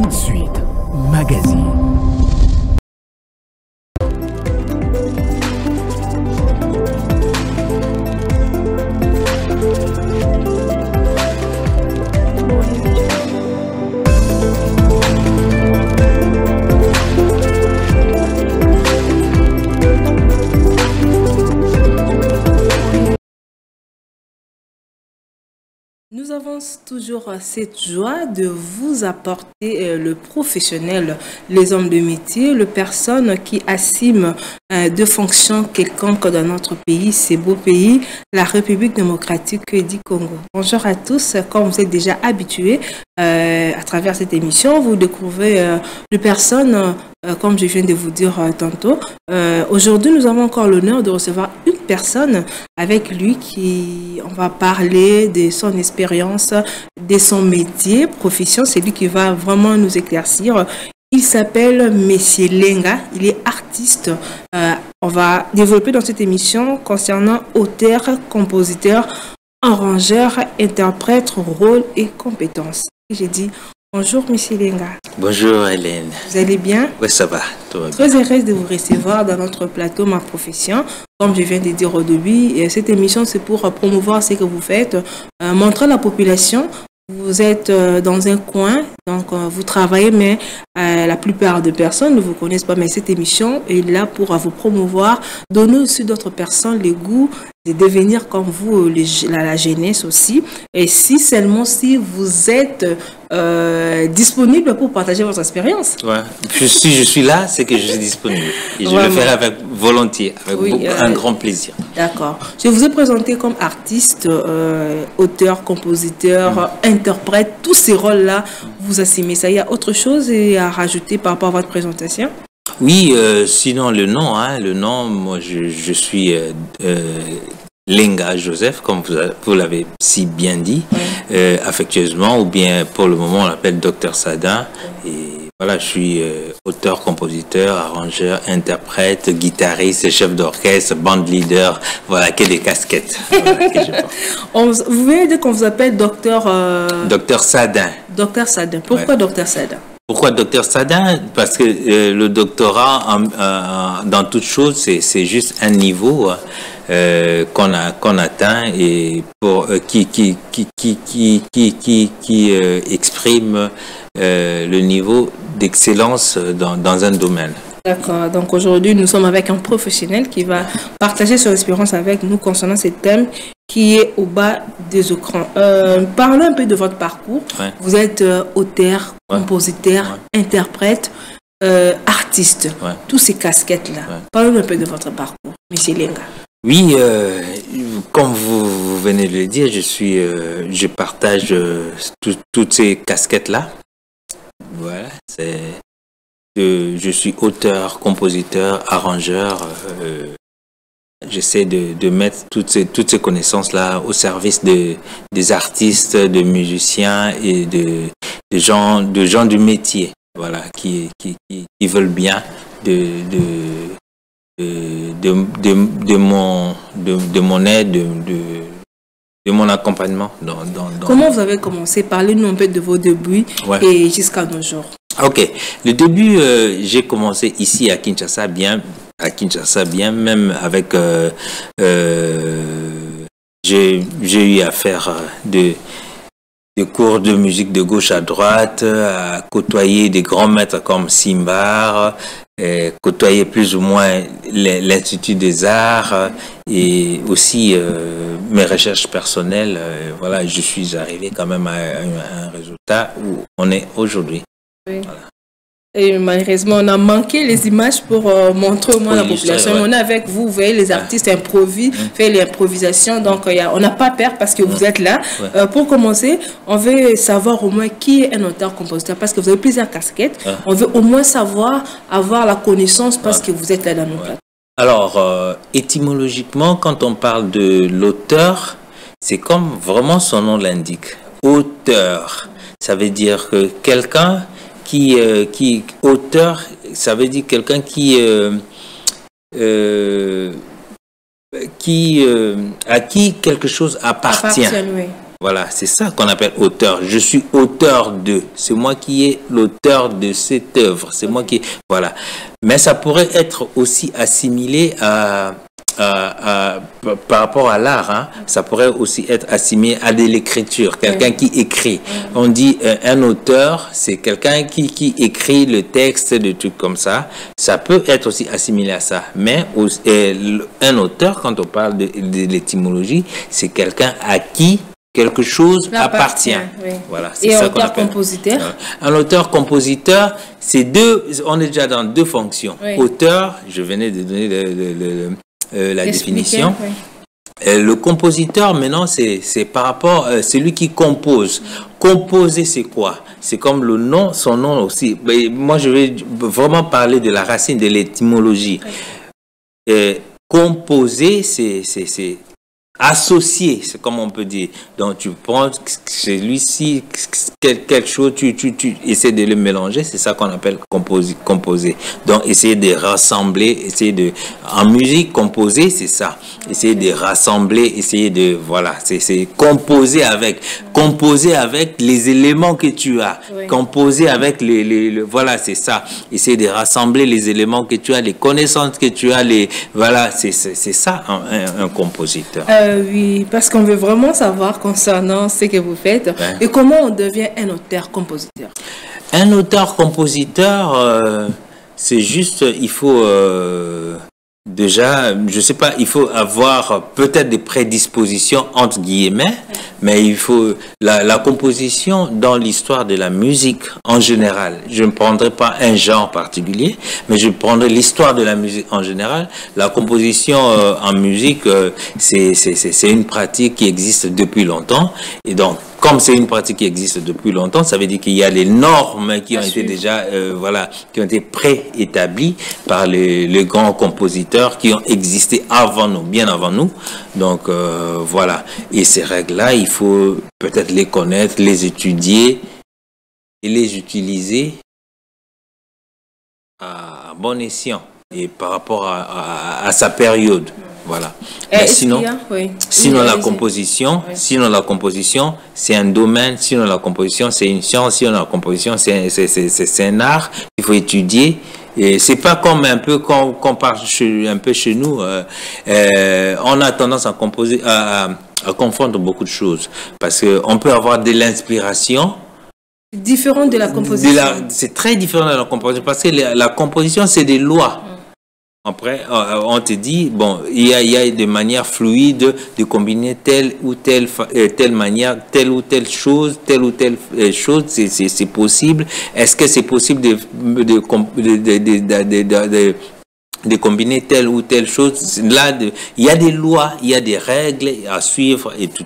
Tout de suite, magazine. Nous avons toujours cette joie de vous apporter le professionnel, les hommes de métier, les personnes qui assument de fonctions quelconques dans notre pays, ce beau pays, la République démocratique du Congo. Bonjour à tous, comme vous êtes déjà habitués à travers cette émission, vous découvrez des personnes, comme je viens de vous dire tantôt. Aujourd'hui, nous avons encore l'honneur de recevoir une personne avec lui qui, on va parler de son expérience, de son métier, profession. C'est lui qui va vraiment nous éclaircir. Il s'appelle Monsieur Lenga, il est artiste. On va développer dans cette émission concernant auteur, compositeur, arrangeur, interprète, rôle et compétences. J'ai dit bonjour Monsieur Lenga. Bonjour Hélène. Vous allez bien? Oui, ça va. Très heureuse de vous recevoir dans notre plateau Ma Profession. Comme je viens de dire au début, cette émission c'est pour promouvoir ce que vous faites, montrer à la population. Vous êtes dans un coin, donc vous travaillez, mais la plupart des personnes ne vous connaissent pas. Mais cette émission est là pour vous promouvoir, donner aussi d'autres personnes le goût de devenir comme vous, la jeunesse aussi. Et si seulement si vous êtes disponible pour partager votre expérience. Ouais. Si je suis là, c'est que je suis disponible. Et je le ferai avec volontiers, avec un grand plaisir. D'accord. Je vous ai présenté comme artiste, auteur, compositeur, interprète. Tous ces rôles-là, vous assumez ça. Il y a autre chose à rajouter par rapport à votre présentation? Oui, sinon le nom, moi je suis Lenga Joseph, comme vous l'avez si bien dit, affectueusement, ou bien pour le moment on l'appelle Dr Sadin. Et voilà, je suis auteur, compositeur, arrangeur, interprète, guitariste, chef d'orchestre, band leader, voilà, que des casquettes. Voilà, que je porte. Vous venez de dire qu'on vous appelle Dr Sadin. Dr Sadin. Pourquoi Dr Sadin? Pourquoi Dr Sadin? Parce que le doctorat, dans toute chose, c'est juste un niveau qu'on atteint et pour qui exprime le niveau d'excellence dans un domaine. D'accord. Donc aujourd'hui, nous sommes avec un professionnel qui va partager son expérience avec nous concernant ce thème qui est au bas des écrans. Parlons un peu de votre parcours. Ouais. Vous êtes auteur, compositeur, interprète, artiste. Ouais. Tous ces casquettes-là. Ouais. Parlons un peu de votre parcours, Monsieur Lenga. Oui, comme vous venez de le dire, je partage toutes ces casquettes-là. Voilà, je suis auteur, compositeur, arrangeur. J'essaie de mettre toutes ces connaissances-là au service des artistes, des musiciens et de gens du métier, voilà, qui veulent bien de mon aide, de mon accompagnement. Comment vous avez commencé? Parlez-nous un peu de vos débuts et jusqu'à nos jours. Ok, le début, j'ai commencé ici à Kinshasa, bien, même avec, j'ai eu à faire des cours de musique de gauche à droite, à côtoyer des grands maîtres comme Simbar, côtoyer plus ou moins l'Institut des Arts et aussi mes recherches personnelles. Voilà, je suis arrivé quand même à un résultat où on est aujourd'hui. Oui. Voilà. Et malheureusement, on a manqué les images pour montrer au moins à la population. On est avec vous, vous voyez, les artistes improvisent, fait l'improvisation. Donc, on n'a pas peur parce que vous êtes là. Pour commencer, on veut savoir au moins qui est un auteur-compositeur parce que vous avez plusieurs casquettes. On veut au moins savoir, avoir la connaissance parce que vous êtes là dans nos plateaux. Alors, étymologiquement, quand on parle de l'auteur, c'est comme vraiment son nom l'indique. Auteur, ça veut dire que quelqu'un auteur, ça veut dire quelqu'un à qui quelque chose appartient. Voilà, c'est ça qu'on appelle auteur. Je suis auteur de. C'est moi qui est l'auteur de cette œuvre. C'est moi qui... Voilà. Mais ça pourrait être aussi assimilé par rapport à l'art, hein. Ça pourrait aussi être assimilé à de l'écriture, quelqu'un qui écrit. On dit un auteur, c'est quelqu'un qui écrit le texte, des trucs comme ça. Ça peut être aussi assimilé à ça. Mais un auteur, quand on parle de l'étymologie, c'est quelqu'un à qui quelque chose appartient. Oui. Voilà, et ça auteur-compositeur. Un auteur-compositeur, c'est deux. On est déjà dans deux fonctions. Oui. Auteur, je venais de donner la définition. Oui. Le compositeur, maintenant, c'est par rapport, c'est lui qui compose. Composer, c'est quoi? C'est comme le nom, son nom aussi. Mais moi, je vais vraiment parler de la racine, de l'étymologie. Oui. Composer, c'est associé, c'est comme on peut dire. Donc tu prends celui-ci, quelque chose, tu essaies de le mélanger, c'est ça qu'on appelle composer. Donc essayer de rassembler, en musique, composer, c'est ça. Essayer de rassembler, essayer de, voilà, c'est composer avec les éléments que tu as. Oui. Composer avec voilà, c'est ça. Essayer de rassembler les éléments que tu as, les connaissances que tu as, voilà, c'est ça un compositeur. Oui, parce qu'on veut vraiment savoir concernant ce que vous faites. Ouais. Et comment on devient un auteur-compositeur? Un auteur-compositeur, c'est juste, il faut déjà, je sais pas, il faut avoir peut-être des prédispositions entre guillemets, mais il faut la composition dans l'histoire de la musique en général. Je ne prendrai pas un genre particulier, mais je prendrai l'histoire de la musique en général. La composition en musique, c'est une pratique qui existe depuis longtemps, et donc comme c'est une pratique qui existe depuis longtemps, ça veut dire qu'il y a des normes qui ont été déjà, voilà, qui ont été préétablies par les grands compositeurs qui ont existé avant nous, bien avant nous. Donc, voilà. Et ces règles-là, il faut peut-être les connaître, les étudier et les utiliser à bon escient et par rapport à sa période. Voilà. Mais sinon, la composition, c'est un domaine. Sinon, la composition, c'est une science. Sinon, la composition, c'est un art. Il faut étudier. Et c'est pas comme un peu quand on parle un peu chez nous. On a tendance à composer, à confondre beaucoup de choses, parce que on peut avoir de l'inspiration. Différent de la composition. C'est très différent de la composition, parce que la composition, c'est des lois. Après, on te dit, bon, il y a des manières fluides de combiner telle ou telle manière, telle ou telle chose, c'est possible. Est-ce que c'est possible de combiner telle ou telle chose? Là, il y a des lois, il y a des règles à suivre et tout.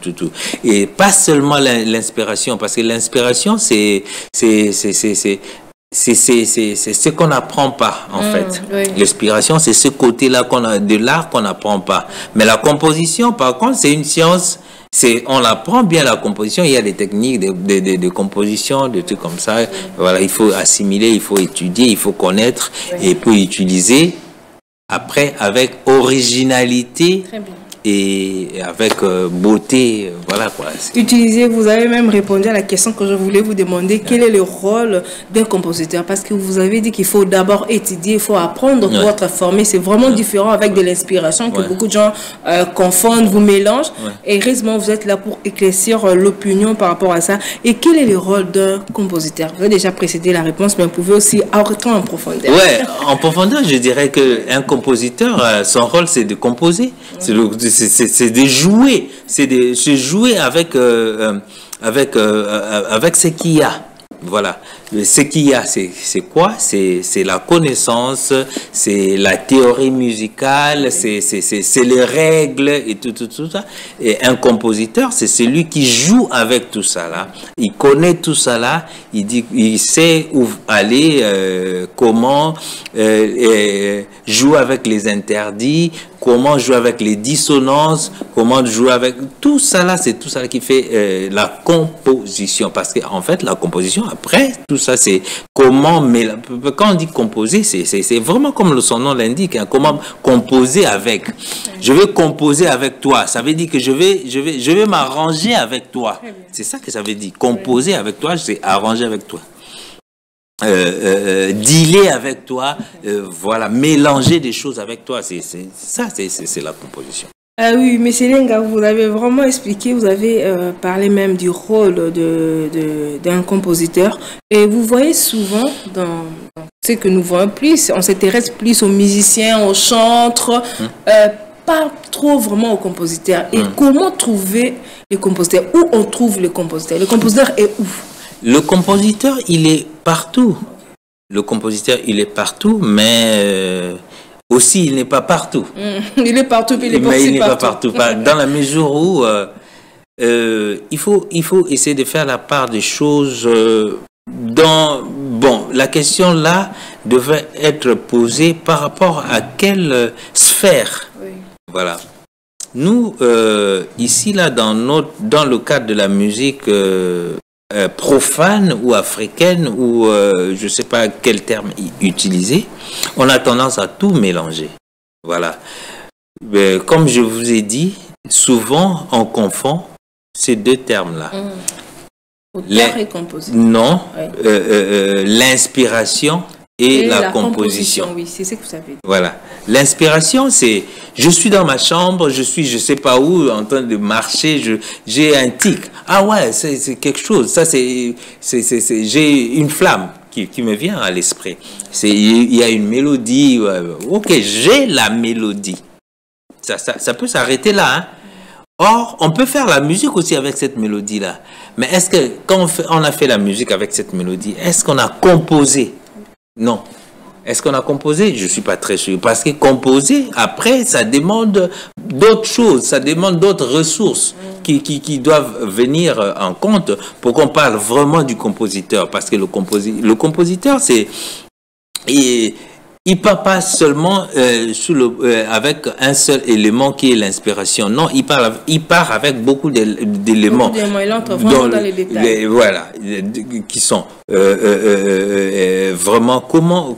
Et pas seulement l'inspiration, parce que l'inspiration, c'est ce qu'on n'apprend pas, en fait. Oui. L'inspiration, c'est ce côté-là de l'art qu'on n'apprend pas. Mais la composition, par contre, c'est une science. On apprend bien la composition. Il y a des techniques de composition, des trucs comme ça. Voilà, il faut assimiler, il faut étudier, il faut connaître, et puis utiliser après avec originalité. Très bien. Et avec beauté, voilà quoi. Utiliser, vous avez même répondu à la question que je voulais vous demander, quel est le rôle d'un compositeur? Parce que vous avez dit qu'il faut d'abord étudier, il faut apprendre pour être formé. C'est vraiment différent avec de l'inspiration que beaucoup de gens confondent, vous mélangent. Et heureusement, vous êtes là pour éclaircir l'opinion par rapport à ça. Et quel est le rôle d'un compositeur? Vous avez déjà précédé la réponse, mais vous pouvez aussi entrer en profondeur. Ouais, en profondeur, je dirais qu'un compositeur, son rôle, c'est de composer. C'est de jouer, c'est de se jouer avec ce qu'il y a. Voilà, ce qu'il y a, c'est quoi? C'est la connaissance, c'est la théorie musicale, c'est les règles et tout ça. Et un compositeur, c'est celui qui joue avec tout ça là. Il connaît tout ça là. Il sait où aller, comment jouer avec les interdits, comment jouer avec les dissonances, comment jouer avec tout ça là, c'est tout ça qui fait la composition. Parce qu'en fait, la composition, après, tout ça, c'est comment, mais quand on dit composer, c'est vraiment comme son nom l'indique, hein, comment composer avec. Je vais composer avec toi, ça veut dire que je vais m'arranger avec toi. C'est ça que ça veut dire. Composer avec toi, c'est arranger avec toi. Dealer avec toi, voilà, mélanger des choses avec toi, c'est la composition. Oui, M. Lenga, vous avez vraiment expliqué, vous avez parlé même du rôle d'un compositeur. Et vous voyez souvent dans ce que nous voyons plus, on s'intéresse plus aux musiciens, aux chantres, pas trop vraiment aux compositeurs. Et comment trouver les compositeurs? Où on trouve les compositeurs? Le compositeur est où? Le compositeur, il est partout. Le compositeur, il est partout, mais aussi, il n'est pas partout. Il est partout, puis il est mais il n'est pas partout. Dans la mesure où il faut essayer de faire la part des choses bon, la question là devait être posée par rapport à quelle sphère. Oui. Voilà. Nous, ici, là, dans le cadre de la musique profane ou africaine, ou je ne sais pas quel terme utiliser, on a tendance à tout mélanger. Voilà. Mais, comme je vous ai dit, souvent on confond ces deux termes-là. Auteur et compositeur. Non, l'inspiration et la composition. Oui, c'est ce que vous savez. Voilà. L'inspiration, c'est je suis dans ma chambre, je sais pas où, en train de marcher, j'ai un tic. Ah ouais, c'est quelque chose. Ça, j'ai une flamme qui me vient à l'esprit. Il y a une mélodie. Ok, j'ai la mélodie. Ça peut s'arrêter là. Hein. Or, on peut faire la musique aussi avec cette mélodie-là. Mais est-ce que quand on a fait la musique avec cette mélodie, est-ce qu'on a composé? Non. Est-ce qu'on a composé? Je ne suis pas très sûr. Parce que composer, après, ça demande d'autres choses, ça demande d'autres ressources qui doivent venir en compte pour qu'on parle vraiment du compositeur. Parce que le compositeur, c'est... Il ne part pas seulement avec un seul élément qui est l'inspiration. Non, il part avec beaucoup d'éléments. Il entre vraiment dans les détails. Voilà, qui sont vraiment comment...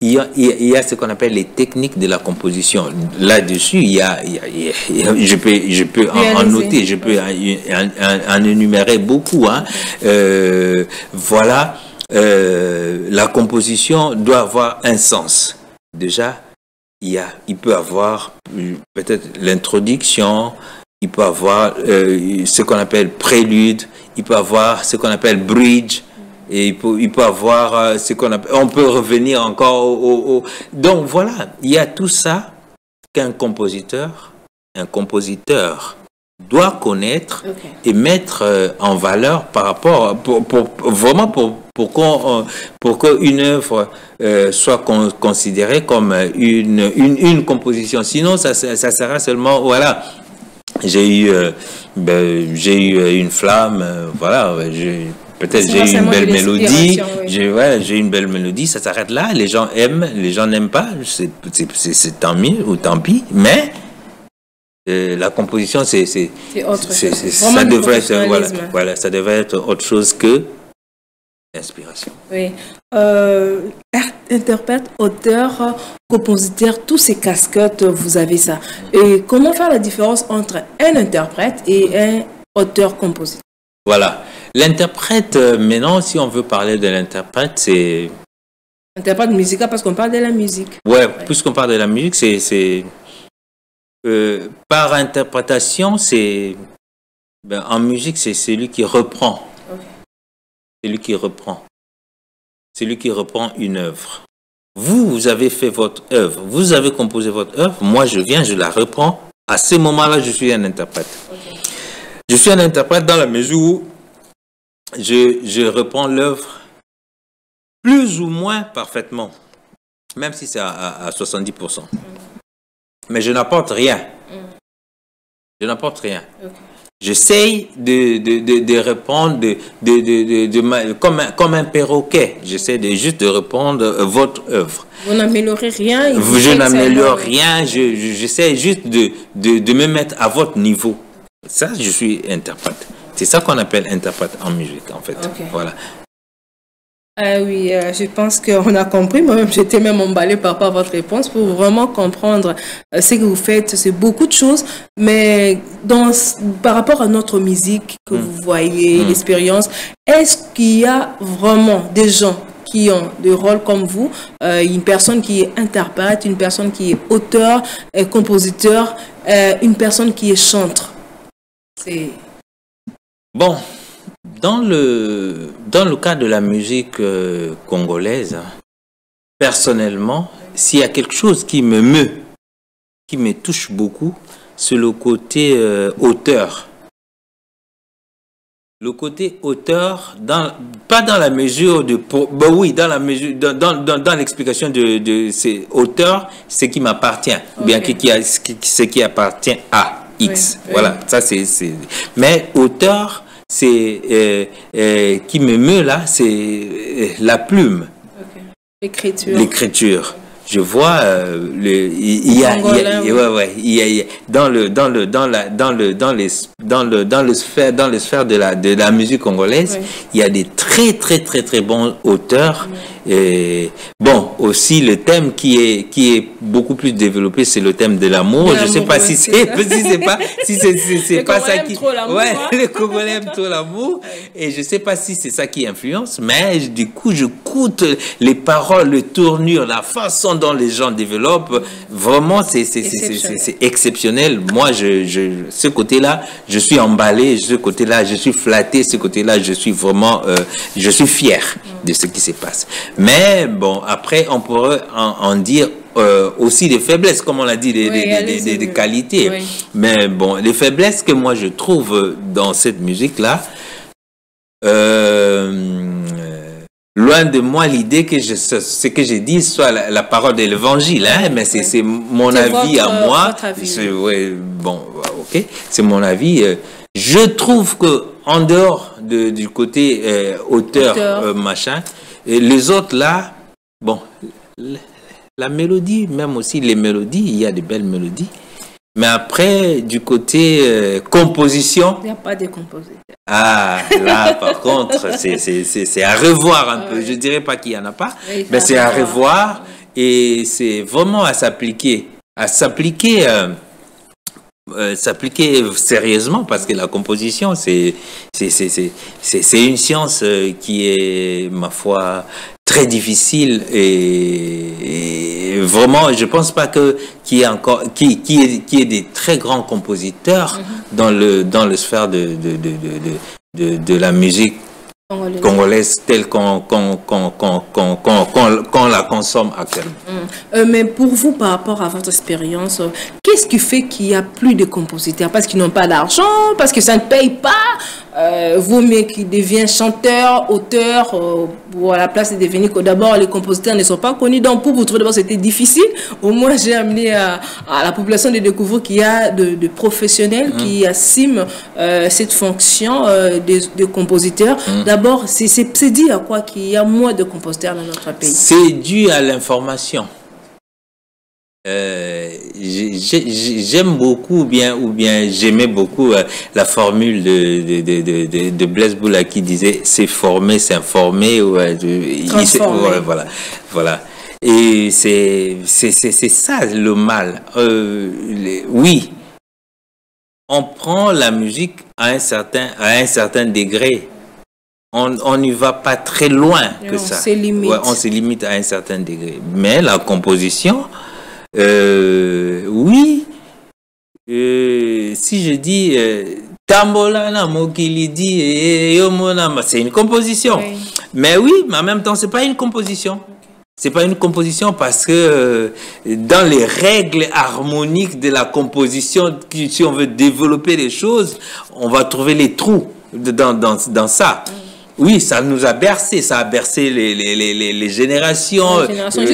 Il y a ce qu'on appelle les techniques de la composition. Là-dessus, je peux en noter, je peux en énumérer beaucoup. Hein. Voilà. La composition doit avoir un sens. Déjà, il peut avoir peut-être l'introduction, il peut avoir ce qu'on appelle prélude, il peut avoir ce qu'on appelle bridge, et il peut avoir ce qu'on appelle... On peut revenir encore Donc voilà, il y a tout ça qu'un compositeur doit connaître et mettre en valeur par rapport vraiment pour qu'une œuvre soit considérée comme une composition. Sinon, ça sera seulement voilà. J'ai eu une flamme, voilà. Peut-être j'ai eu une belle mélodie. Oui. J'ai une belle mélodie. Ça s'arrête là. Les gens aiment, les gens n'aiment pas. C'est tant mieux ou tant pis. Mais la composition, ça devrait être, voilà, ça devrait être autre chose que l'inspiration. Oui. Interprète, auteur, compositeur, tous ces casquettes, vous avez ça. Et comment faire la différence entre un interprète et un auteur-compositeur? Voilà. L'interprète, maintenant, si on veut parler de l'interprète, c'est... Interprète musical, parce qu'on parle de la musique. Ouais, puisqu'on parle de la musique, c'est par interprétation, en musique, c'est celui qui reprend. Celui qui reprend. Celui qui reprend une œuvre. Vous avez fait votre œuvre, vous avez composé votre œuvre, moi je viens, je la reprends. À ce moment-là, je suis un interprète. Je suis un interprète dans la mesure où je reprends l'œuvre plus ou moins parfaitement, même si c'est à 70%. Mais je n'apporte rien. Je n'apporte rien. J'essaye de répondre comme un perroquet. J'essaie juste de répondre votre œuvre. Vous n'améliorez rien. Je n'améliore rien. J'essaie juste de me mettre à votre niveau. Ça, je suis interprète. C'est ça qu'on appelle interprète en musique, en fait. Okay. Voilà. Oui, je pense qu'on a compris. Moi-même, j'étais même emballée par rapport à votre réponse pour vraiment comprendre ce que vous faites. C'est beaucoup de choses, mais par rapport à notre musique que vous voyez, l'expérience, est-ce qu'il y a vraiment des gens qui ont des rôles comme vous, une personne qui est interprète, une personne qui est auteur, compositeur, une personne qui est chanteur? Bon. Dans le cas de la musique congolaise, personnellement, s'il y a quelque chose qui me meut, qui me touche beaucoup, c'est le côté auteur. Le côté auteur, pas dans la mesure de... Ben oui, dans la mesure, dans l'explication de ces auteurs, ce qui m'appartient, ou bien ce qui appartient à X. Oui, voilà, ça c'est... Mais auteur... c'est qui me meut là, c'est la plume. L'écriture. Je vois il y a dans les sphères de la musique congolaise, il y a des très bons auteurs. Et bon, aussi le thème qui est beaucoup plus développé, c'est le thème de l'amour. Je sais pas si c'est pas ça qui... Ouais, les Congolais aiment trop l'amour. Et je sais pas si c'est ça qui influence, mais du coup, j'écoute les paroles, le tournure, la façon dont les gens développent. Vraiment, c'est exceptionnel. Moi, ce côté-là, je suis emballé. Ce côté-là, je suis flatté. Ce côté-là, je suis vraiment... je suis fier de ce qui se passe. Mais bon, après, on pourrait en dire aussi des faiblesses, comme on l'a dit, des qualités. Oui. Mais bon, les faiblesses que moi je trouve dans cette musique-là, loin de moi l'idée que ce que j'ai dit soit la parole de l'évangile, hein, mais c'est mon avis à moi. Ouais, bon, ok, c'est mon avis. Je trouve que en dehors du côté auteur. Machin, et les autres là, bon, la mélodie, même aussi les mélodies, il y a de belles mélodies. Mais après, du côté composition... Il n'y a pas de compositeur. Ah, là, par contre, c'est à revoir un peu. Je ne dirais pas qu'il n'y en a pas, mais c'est à revoir. Et c'est vraiment à s'appliquer. S'appliquer sérieusement, parce que la composition, c'est une science qui est, ma foi, très difficile et vraiment, je pense pas qu'il y ait encore qui ait des très grands compositeurs dans le sphère de la musique congolaise telle qu'on la consomme actuellement. Mais pour vous, par rapport à votre expérience, qu'est-ce qui fait qu'il n'y a plus de compositeurs? Parce qu'ils n'ont pas d'argent, parce que ça ne paye pas, vaut mieux qu'ils deviennent chanteurs, auteurs, ou à la place de devenir que d'abord les compositeurs ne sont pas connus. Donc pour vous trouver d'abord c'était difficile. Au moins j'ai amené à la population de découvrir qu'il y a de professionnels qui assument cette fonction de compositeurs. D'abord, c'est dû à quoi qu'il y a moins de compositeurs dans notre pays? C'est dû à l'information. J'aime beaucoup, ou bien j'aimais beaucoup la formule de Blaise Boula qui disait c'est former, c'est informer, voilà. Et c'est ça le mal. Oui, on prend la musique à un certain degré. On n'y va pas très loin que ça. On se limite à un certain degré. Mais la composition, oui, si je dis Tambola na mokili di c'est une composition. Oui. Mais oui, mais en même temps, c'est pas une composition. C'est pas une composition parce que dans les règles harmoniques de la composition, si on veut développer les choses, on va trouver les trous dans ça. Oui, ça nous a bercé, ça a bercé les générations,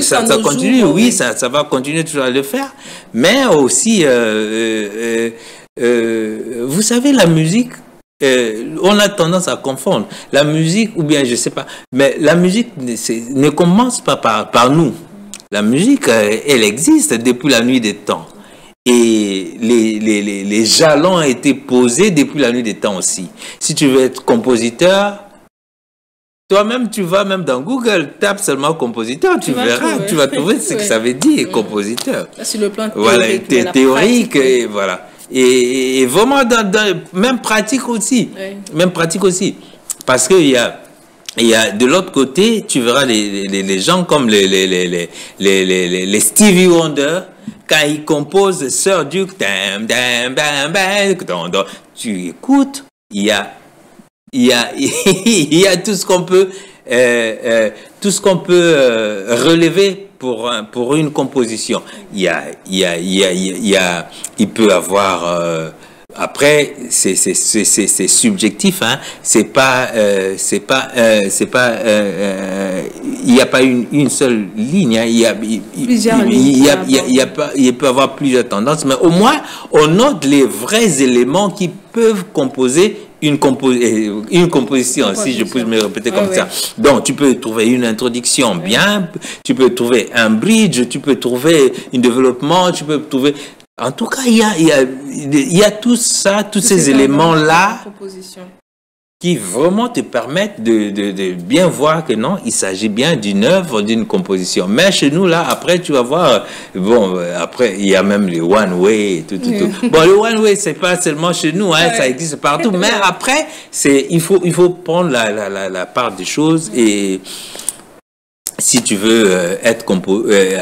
ça continue, oui, ça va continuer toujours à le faire, mais aussi vous savez, la musique, on a tendance à confondre. La musique, ou bien, je sais pas, mais la musique ne commence pas par nous. La musique, elle existe depuis la nuit des temps. Et les jalons ont été posés depuis la nuit des temps aussi. Si tu veux être compositeur, toi-même, tu vas même dans Google, tape seulement compositeur, tu verras, tu vas trouver ce que ça veut dire, compositeur. Sur le plan théorique, voilà, théorique, et voilà. Et vraiment, même pratique aussi. Oui. Même pratique aussi. Parce qu'il y a de l'autre côté, tu verras les gens comme les Stevie Wonder, quand ils composent Sir Duke, tu écoutes, il y a tout ce qu'on peut relever pour une composition. Il peut avoir après c'est subjectif, hein. C'est pas il n'y a pas une seule ligne, hein. Il peut avoir plusieurs tendances, mais au moins on note les vrais éléments qui peuvent composer une composition, si je peux me répéter comme ça. Donc, tu peux trouver une introduction bien, tu peux trouver un bridge, tu peux trouver un développement, tu peux trouver... En tout cas, il y a tout ça, tous ces éléments-là qui vraiment te permettent de bien voir que non, il s'agit bien d'une œuvre, d'une composition. Mais chez nous, là, après, tu vas voir, bon, après, il y a même les one way et tout. Bon, le one way, c'est pas seulement chez nous, hein, ça existe partout. Mais après, il faut prendre la part des choses et si tu veux être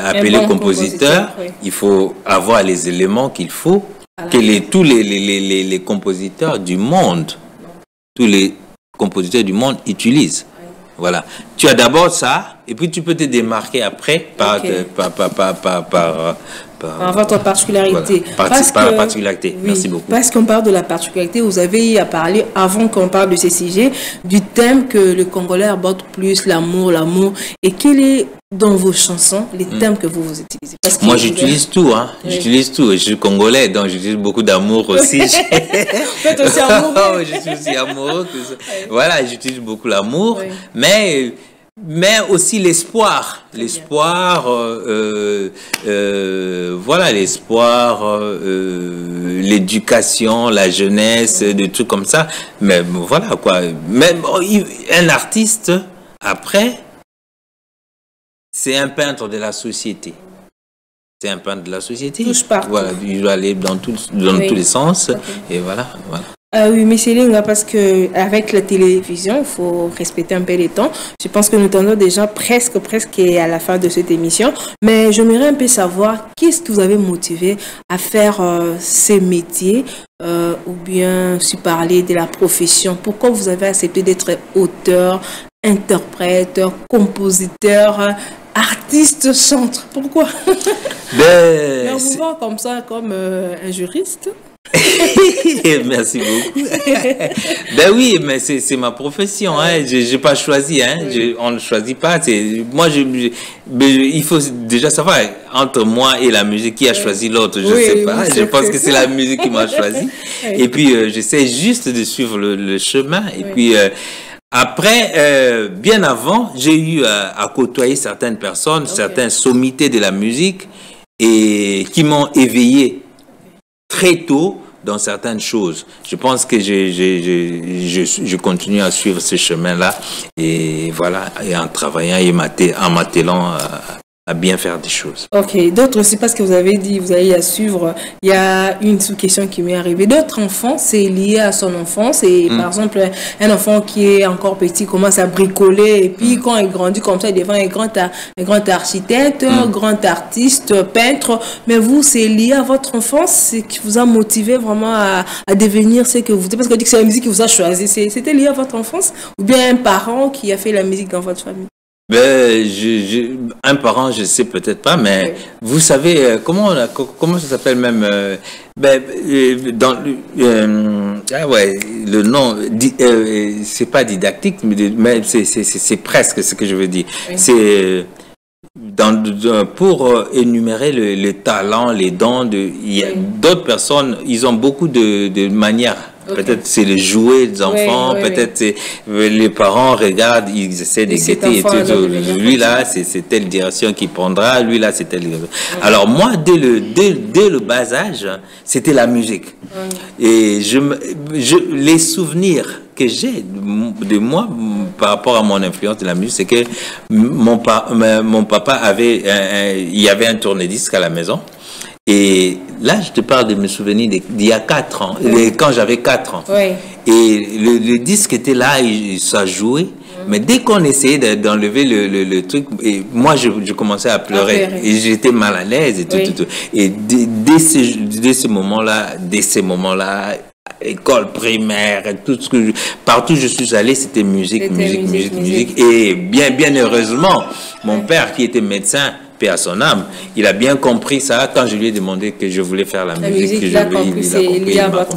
appelé compositeur, il faut avoir les éléments qu'il faut, que tous les compositeurs du monde, tous les compositeurs du monde utilisent. Voilà. Tu as d'abord ça, et puis tu peux te démarquer après par votre particularité. Voilà. Par la particularité. Oui, merci beaucoup. Parce qu'on parle de la particularité, vous avez à parler, avant qu'on parle de ces sujets, du thème que le Congolais aborde plus, l'amour. Et quel est, dans vos chansons, les thèmes que vous utilisez? Moi, j'utilise tout, hein. Oui. J'utilise tout. Je suis congolais, donc j'utilise beaucoup d'amour aussi. Vous êtes aussi amoureux. Je suis aussi amoureux. Voilà, j'utilise beaucoup l'amour, mais aussi l'espoir. L'espoir, voilà, l'espoir, l'éducation, la jeunesse, des trucs comme ça. Mais voilà, quoi. Même un artiste, après, c'est un peintre de la société. C'est un peintre de la société. Touche partout. Voilà, il doit aller dans tous les sens. Et voilà. Oui, mais Céline, parce que avec la télévision, il faut respecter un peu les temps. Je pense que nous tendons déjà presque à la fin de cette émission. Mais j'aimerais un peu savoir qu'est-ce qui vous avait motivé à faire ces métiers ou bien si parler de la profession. Pourquoi vous avez accepté d'être auteur, interprète, compositeur, artiste, chanteur? Pourquoi? Mais on vous voit comme ça, comme un juriste. Merci beaucoup. Ben oui, mais c'est ma profession, hein. J'ai pas choisi, hein. On ne choisit pas. Moi, il faut déjà savoir entre moi et la musique qui a choisi l'autre. Je sais pas. Je pense que c'est la musique qui m'a choisi. Et puis j'essaie juste de suivre le chemin. Et puis après, bien avant, j'ai eu à côtoyer certaines personnes, certains sommités de la musique et qui m'ont éveillé très tôt dans certaines choses. Je pense que je continue à suivre ce chemin-là et voilà, et en travaillant et en m'attelant à bien faire des choses. Ok, d'autres aussi, parce que vous avez dit, vous allez à suivre, il y a une sous-question qui m'est arrivée. D'autres enfants, c'est lié à son enfance. Et par exemple, un enfant qui est encore petit commence à bricoler. Et puis quand il grandit comme ça, il devient un grand architecte, un grand artiste, peintre. Mais vous, c'est lié à votre enfance, c'est qui vous a motivé vraiment à devenir ce que vous êtes. Parce qu'on dit que c'est la musique qui vous a choisi. C'était lié à votre enfance? Ou bien un parent qui a fait la musique dans votre famille? Ben, un parent, je sais peut-être pas, mais vous savez comment ça s'appelle même dans le nom c'est pas didactique, mais c'est presque ce que je veux dire. C'est pour énumérer le talent, les dons, il y a d'autres personnes, ils ont beaucoup de manières. Okay. Peut-être c'est le jouet des enfants, peut-être les parents regardent, ils essaient de guetter et tout. Lui là, c'est telle direction qu'il prendra, lui là, c'est telle direction. Alors moi, dès le bas âge, c'était la musique. Et les souvenirs que j'ai de moi par rapport à mon influence de la musique, c'est que mon papa avait, il y avait un tourne-disque à la maison. Et là, je te parle de mes souvenirs d'il y a 4 ans, quand j'avais 4 ans. Oui. Et le disque était là, et ça jouait. Mais dès qu'on essayait d'enlever le truc, et moi, je commençais à pleurer. Et j'étais mal à l'aise et tout. Et dès ces moments-là, école primaire, et tout ce que partout je suis allé, c'était musique. Et bien heureusement, mon père qui était médecin, paix à son âme, il a bien compris ça quand je lui ai demandé que je voulais faire la musique. Il a compris, c'est lié à votre...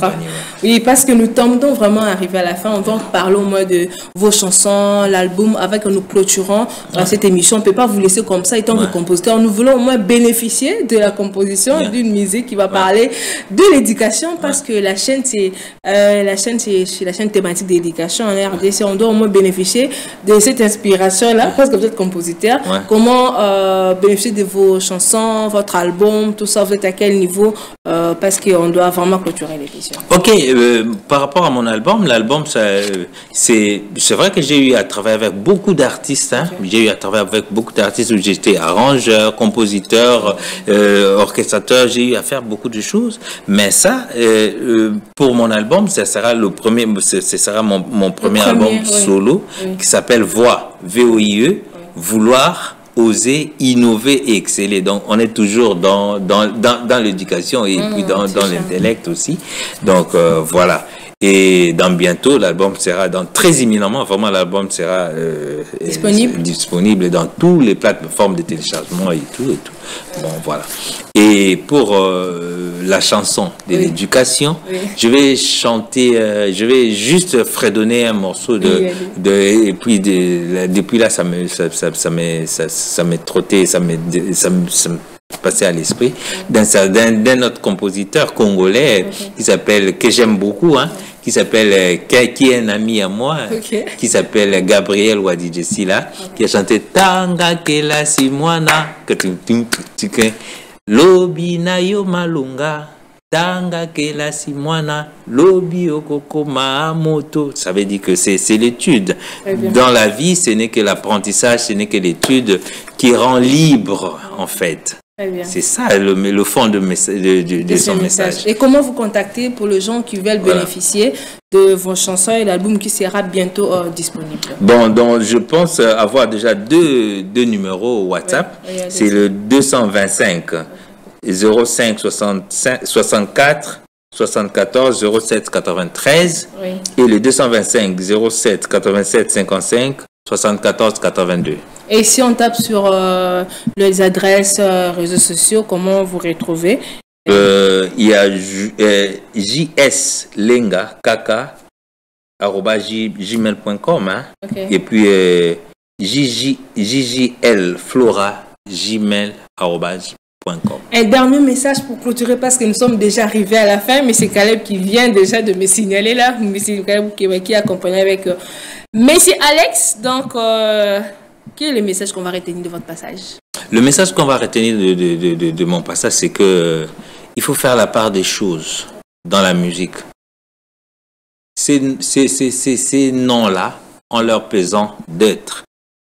Oui, parce que nous tendons vraiment à arriver à la fin. On va parler au moins de vos chansons, l'album, avec nous clôturant cette émission. On ne peut pas vous laisser comme ça, étant que compositeur. Nous voulons au moins bénéficier de la composition d'une musique qui va parler de l'éducation, parce que la chaîne, c'est la chaîne thématique d'éducation en RDC. On doit au moins bénéficier de cette inspiration-là, parce que vous êtes compositeur. Comment bénéficier de vos chansons, votre album, tout ça, vous êtes à quel niveau, parce qu'on doit vraiment clôturer l'émission. Ok, par rapport à mon album, c'est vrai que j'ai eu à travailler avec beaucoup d'artistes, j'ai eu à travailler avec beaucoup d'artistes où j'étais arrangeur, compositeur, orchestrateur, j'ai eu à faire beaucoup de choses, mais ça, pour mon album, ce sera mon premier album solo, qui s'appelle Voix, VOIE, Vouloir, oser, innover et exceller. Donc, on est toujours dans l'éducation et puis dans l'intellect aussi. Donc, voilà. Et dans bientôt, l'album sera très imminemment, vraiment, l'album sera disponible dans toutes les plateformes de téléchargement et tout. Bon, voilà. Et pour la chanson de l'éducation, je vais chanter, je vais juste fredonner un morceau et puis depuis là, ça m'est trotté, ça m'est passé à l'esprit d'un autre compositeur congolais qui s'appelle, que j'aime beaucoup, qui s'appelle, qui est un ami à moi, qui s'appelle Gabriel Wadidjesila, qui a chanté Tanga Kela Simwana, Lobi na yo malunga, Tanga Kela Simwana, Lobi okoko moto. Ça veut dire que c'est l'étude. Dans la vie, ce n'est que l'apprentissage, ce n'est que l'étude qui rend libre, en fait. C'est ça le fond de son message. Et comment vous contactez pour les gens qui veulent bénéficier de vos chansons et l'album qui sera bientôt disponible? Bon, donc je pense avoir déjà deux numéros WhatsApp. C'est le 225 05 64 74 07 93 et le 225 07 87 55 74 82. Et si on tape sur les adresses réseaux sociaux, comment vous retrouvez? Il y a jslenga@gmail.com et puis jjlflora@gmail.com. Un dernier message pour clôturer, parce que nous sommes déjà arrivés à la fin, mais c'est Caleb qui vient déjà de me signaler là, c'est Caleb qui accompagne avec Monsieur Alex. Donc quel est le message qu'on va retenir de votre passage? Le message qu'on va retenir de mon passage, c'est que il faut faire la part des choses dans la musique. Ces noms-là, en leur pesant d'être,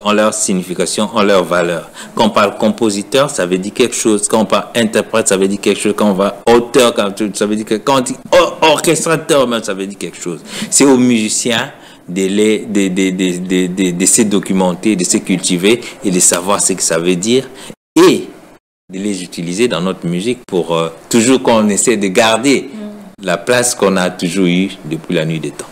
en leur signification, en leur valeur. Quand on parle compositeur, ça veut dire quelque chose. Quand on parle interprète, ça veut dire quelque chose. Quand on va auteur, ça veut dire que, quand on dit orchestrateur, ça veut dire quelque chose. C'est aux musiciens de se documenter, de se cultiver et de savoir ce que ça veut dire et de les utiliser dans notre musique pour toujours qu'on essaie de garder la place qu'on a toujours eue depuis la nuit des temps.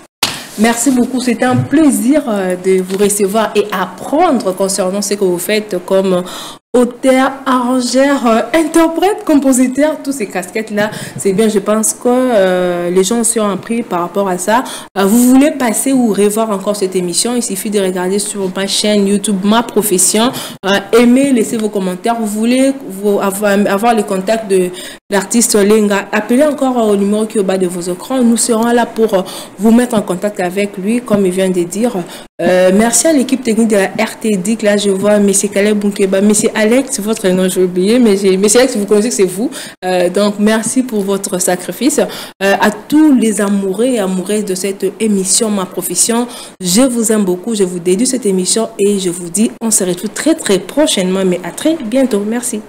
Merci beaucoup, c'était un plaisir de vous recevoir et apprendre concernant ce que vous faites comme auteur, arrangeur, interprète, compositeur, tous ces casquettes-là, c'est bien. Je pense que les gens sont appris par rapport à ça. Vous voulez passer ou revoir encore cette émission, il suffit de regarder sur ma chaîne YouTube Ma Profession. Aimez, laissez vos commentaires. Vous voulez avoir les contacts de l'artiste Lenga, appelez encore au numéro qui est au bas de vos écrans. Nous serons là pour vous mettre en contact avec lui, comme il vient de dire. Merci à l'équipe technique de la RTD. Là, je vois M. Caleb Bunkeba, M. Alex, votre nom, j'ai oublié, mais M. Alex, vous connaissez que c'est vous. Donc, merci pour votre sacrifice. À tous les amoureux et amoureuses de cette émission, Ma Profession, je vous aime beaucoup. Je vous dédie cette émission et je vous dis, on se retrouve très, très prochainement, mais à très bientôt. Merci.